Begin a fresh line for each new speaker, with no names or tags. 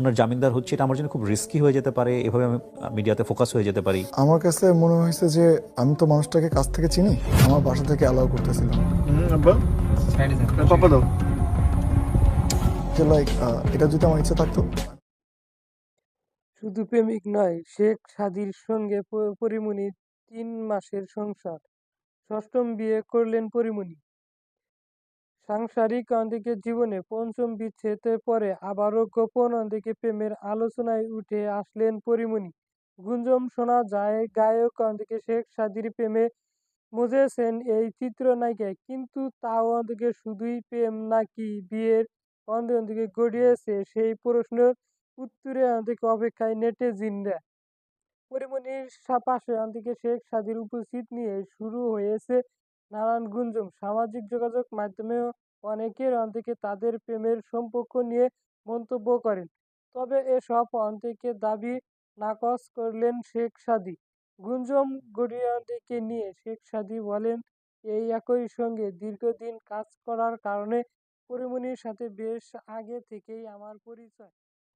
ওনার জামিনদার হচ্ছি, এটা আমার জন্য খুব রিস্কি হয়ে যেতে পারে, এভাবে আমি মিডিয়াতে ফোকাস হয়ে যেতে পারি।
আমার কাছে মনে হয়েছে যে আমি তো মানুষটাকে কাছ থেকে চিনি, আমার বাসা থেকে অ্যালাউ করতেছিলাম
আব্বা পাপা দাও।
যে লাইক এটা যদি আমার ইচ্ছা থাকতো।
শুধু প্রেমিক নয়, শেখ সাদীর সঙ্গে পরীমনির ৩ মাসের সংসার। ষষ্ঠম বিয়ে করলেন পরীমনি। সাংসারিক দিকে জীবনে পঞ্চম বিচ্ছেদের পরে আবারও গোপন দিকে প্রেমের আলোচনায় উঠে আসলেন পরীমনি। গুঞ্জন শোনা যায় গায়ক দিকে শেখ সাদীর প্রেমে মজেছেন এই চিত্রনায়িকা, কিন্তু তাও দিকে শুধুই প্রেম নাকি বিয়ের দিকে গড়িয়েছে সেই প্রশ্নের উত্তরে দিকে অপেক্ষায় নেটিজেনরা। পরীমনির পাশে দিকে শেখ সাদীর উপস্থিত নিয়ে শুরু হয়েছে নানান গুঞ্জন। সামাজিক যোগাযোগ মাধ্যমেও অনেকের দিকে তাদের প্রেমের সম্পর্ক নিয়ে মন্তব্য করেন। তবে এসব থেকে দাবি নাকচ করলেন শেখ সাদী। গুঞ্জন গড়িয়া দিকে নিয়ে শেখ সাদী বলেন, এই একই সঙ্গে দীর্ঘদিন কাজ করার কারণে পরীমনির সাথে বেশ আগে থেকেই আমার পরিচয়।